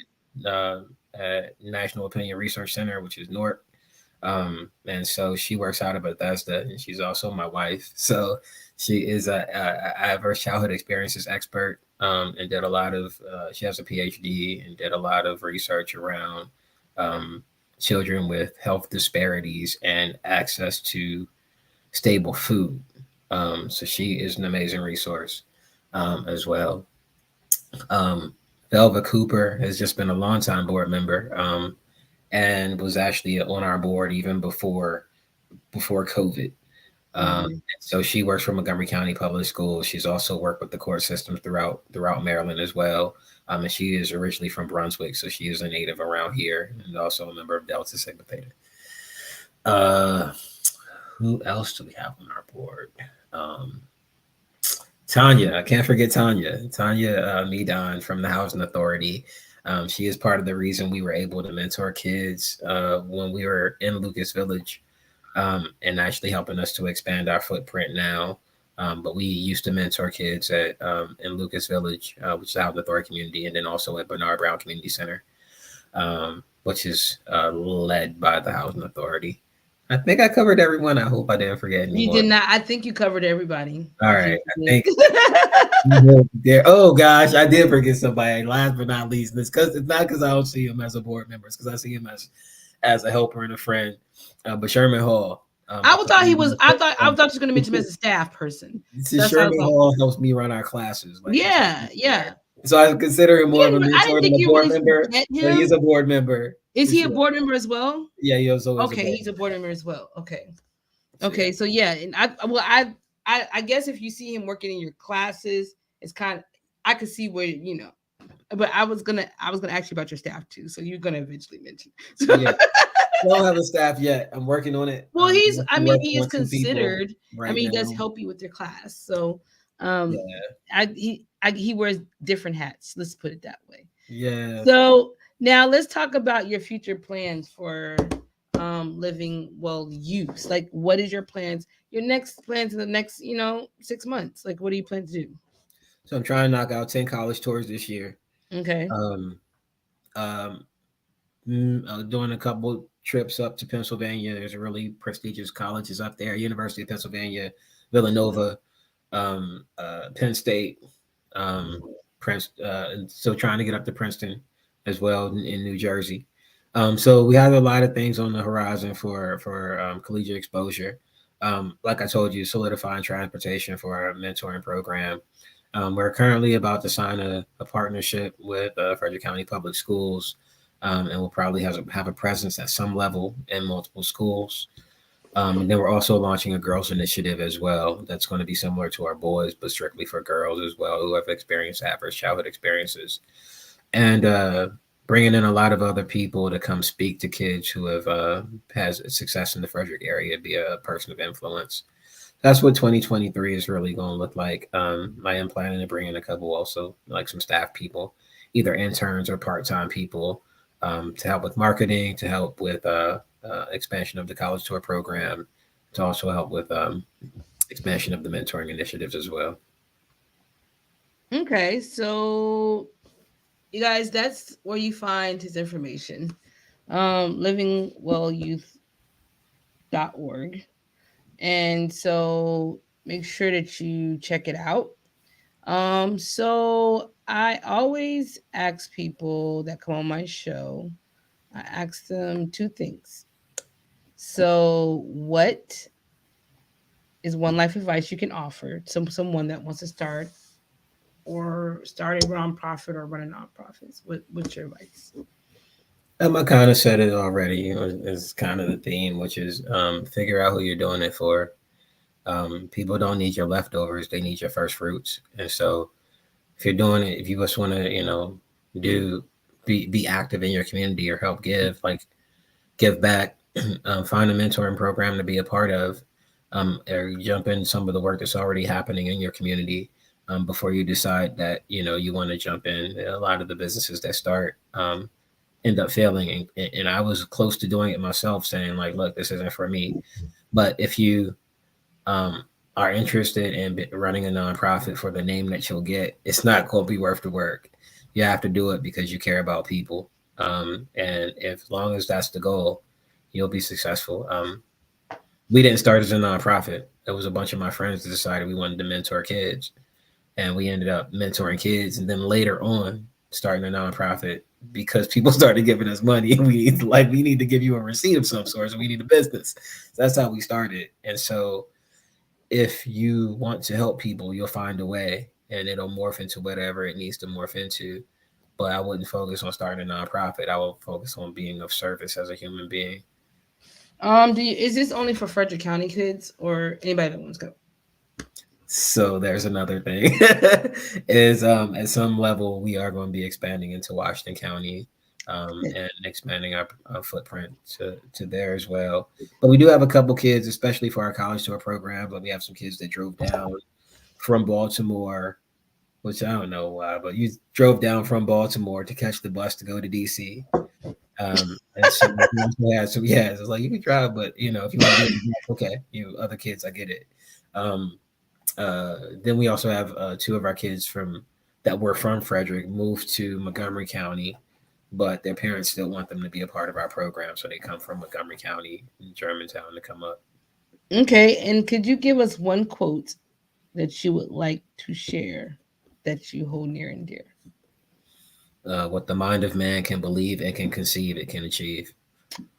uh, at National Opinion Research Center, which is NORC. And so she works out of Bethesda, and she's also my wife. So she is a adverse childhood experiences expert, and did a lot of. She has a PhD and did a lot of research around um, children with health disparities and access to stable food. So she is an amazing resource as well. Um, Velva Cooper has just been a longtime board member, and was actually on our board even before COVID. Mm-hmm. So she works for Montgomery County Public Schools. She's also worked with the court systems throughout Maryland as well. And she is originally from Brunswick, so she is a native around here, and also a member of Delta Sigma Theta. Uh, who else do we have on our board? Um, Tanya, I can't forget Tanya. Tanya Medan from the Housing Authority. She is part of the reason we were able to mentor kids when we were in Lucas Village, and actually helping us to expand our footprint now. But we used to mentor kids at in Lucas Village, which is the Housing Authority community, and then also at Bernard Brown Community Center, which is led by the Housing Authority. I think I covered everyone. I hope I didn't forget You did anyone. not. I think you covered everybody. All I right, think I you think did. there. Oh gosh, I did forget somebody. Last but not least, it's not because I don't see him as a board member. It's because I see him as a helper and a friend. But Sherman Hall, I I thought he was. I thought. I um, thought you was going to mention him as a staff person. see, That's how I was Sherman like, Hall helps me run our classes. Like he's yeah, yeah. there, so I consider him more of a I mentor didn't than think a you board really member. forget But he is him. a board member Is for he a sure. board member as well? Yeah, he was always a Okay, board he's a member. board member as well. Okay, So yeah, okay. So yeah, and I guess if you see him working in your classes, it's kind of I could see where But I was gonna ask you about your staff too, so you're gonna eventually mention. yeah. I don't have a staff yet. I'm working on it. Well, I'm I actually mean, he working is on 2 people considered. I right mean, he does now. help you with your class. So, um, Yeah, he wears different hats. Let's put it that way. yeah. So now let's talk about your future plans for living well use. Like, what is your plans? Your next plans in the next 6 months. Like, what do you plan to do? So I'm trying to knock out 10 college tours this year. Okay. Um, um, doing a couple trips up to Pennsylvania. There's a really prestigious colleges up there: University of Pennsylvania, Villanova, Penn State, um, and so trying to get up to Princeton as well in New Jersey. So we have a lot of things on the horizon for collegiate exposure. Like I told you, solidifying transportation for our mentoring program. We're currently about to sign a partnership with Frederick County Public Schools, and we'll probably have a presence at some level in multiple schools. And then we're also launching a girls initiative as well. That's going to be similar to our boys, but strictly for girls as well who have experienced adverse childhood experiences, and bringing in a lot of other people to come speak to kids who have has success in the Frederick area, be a person of influence. That's what 2023 is really going to look like. I am planning to bring in a couple also, like some staff people, either interns or part-time people, to help with marketing, to help with expansion of the college tour program, to also help with expansion of the mentoring initiatives as well. Okay. So you guys, that's where you find his information. Livingwellyouth.org. And so make sure that you check it out. So I always ask people that come on my show, I ask them two things. So, what is one life advice you can offer to someone that wants to start or start a nonprofit or run a nonprofit? What's your advice? I kind of said it already. Is kind of the theme, which is figure out who you're doing it for. People don't need your leftovers; they need your first fruits. And so, if you're doing it, if you just want to, do be active in your community or help give, like give back, find a mentoring program to be a part of, or jump in some of the work that's already happening in your community before you decide that you want to jump in. A lot of the businesses that start end up failing, and I was close to doing it myself, saying like, "Look, this isn't for me." But if you um, are interested in running a nonprofit for the name that you'll get, it's not going to be worth the work. You have to do it because you care about people, and if long as that's the goal, you'll be successful. We didn't start as a nonprofit. It was a bunch of my friends that decided we wanted to mentor kids, and we ended up mentoring kids, and then later on starting a nonprofit because people started giving us money. We need to give you a receipt of some sort, so we need a business. So that's how we started, and so if you want to help people, you'll find a way and it'll morph into whatever it needs to morph into. But I wouldn't focus on starting a nonprofit. I would focus on being of service as a human being. Is this only for Frederick County kids or anybody that wants to go? So there's another thing is at some level we are going to be expanding into Washington County and expanding our footprint to there as well. But we do have a couple kids, especially for our college tour program. But we have some kids that drove down from Baltimore, which I don't know why, but you drove down from Baltimore to catch the bus to go to DC. And so yeah, it's like you can drive, but if you want to be okay, other kids, I get it. Um, then we also have two of our kids from that were from Frederick moved to Montgomery County, but their parents still want them to be a part of our program, so they come from Montgomery County, Germantown, to come up. Okay, and could you give us one quote that you would like to share that you hold near and dear? What the mind of man can believe and can conceive, it can achieve.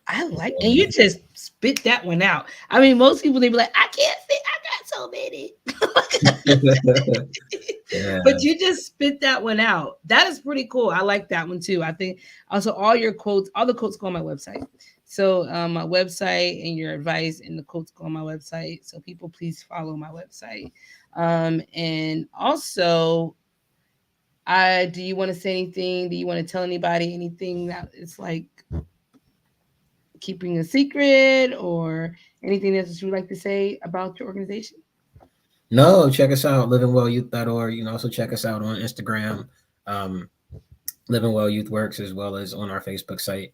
I like, and you just spit that one out. I mean, most people they be like, I can't fit, I got so many. Yeah. But you just spit that one out. That is pretty cool. I like that one too. I think also all your quotes, all the quotes go on my website. So my website and your advice and the quotes go on my website. So people please follow my website. And also, do you want to say anything? Do you want to tell anybody anything that it's like keeping a secret or anything that you would like to say about your organization? No, check us out, livingwellyouth.org. You can also check us out on Instagram, um, Living Well Youth Works, as well as on our Facebook site.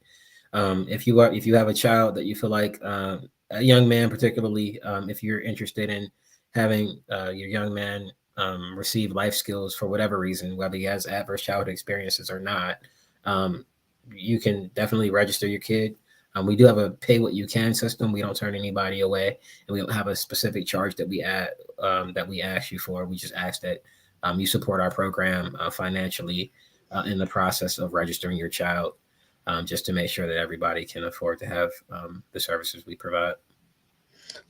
If you have a child that you feel like a young man, particularly if you're interested in having your young man receive life skills for whatever reason, whether he has adverse childhood experiences or not, um, you can definitely register your kid. We do have a pay what you can system. We don't turn anybody away, and we don't have a specific charge that we ask you for. We just ask that you support our program financially in the process of registering your child, just to make sure that everybody can afford to have the services we provide.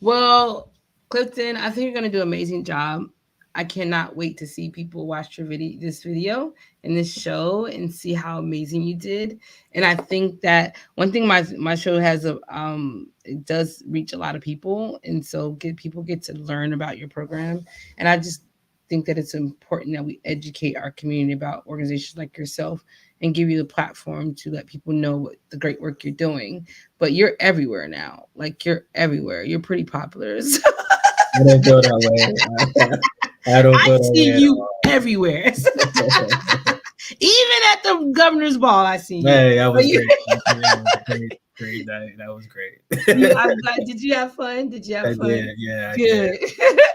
Well, Clifton, I think you're gonna do an amazing job. I cannot wait to see people watch this video and this show and see how amazing you did. And I think that one thing my show has it does reach a lot of people, and so get to learn about your program. And I just think that it's important that we educate our community about organizations like yourself and give you the platform to let people know what the great work you're doing. But you're everywhere now. Like you're everywhere. You're pretty popular. So I don't feel that way. I don't I feel that see way at you all. everywhere. Even at the governor's ball, I see you. Hey, that But was great. That was a great night. That was great. I'm glad. Did you have fun? Did you have I fun? did. Yeah, I did.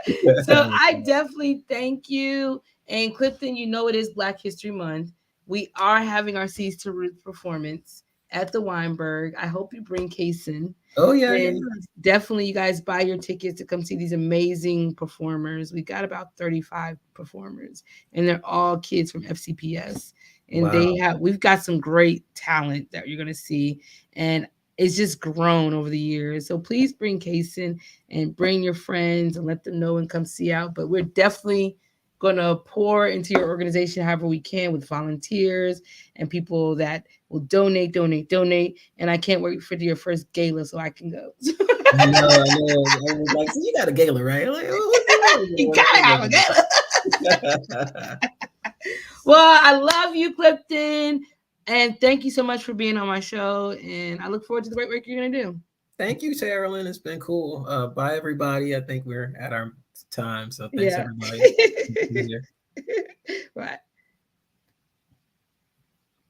Good. So I definitely thank you. And Clifton, you know it is Black History Month. We are having our Seas to Roots performance at the Weinberg. I hope you bring Kason. Oh yeah, yeah. And definitely, you guys buy your tickets to come see these amazing performers. We got about 35 performers, and they're all kids from FCPS. And Wow. we've got some great talent that you're going to see. And it's just grown over the years. So please bring Kason and bring your friends and let them know and come see out. But we're definitely going to pour into your organization however we can with volunteers and people that will donate, donate, donate. And I can't wait for your first gala so I can go. I know. I was like, so you got a gala, right? I'm like, You gotta have a gala. Well, I love you, Clifton. And thank you so much for being on my show. And I look forward to the great work you're going to do. Thank you, Carolyn. It's been cool. Bye, everybody. I think we're at our time. So thanks, Yeah. everybody. Right.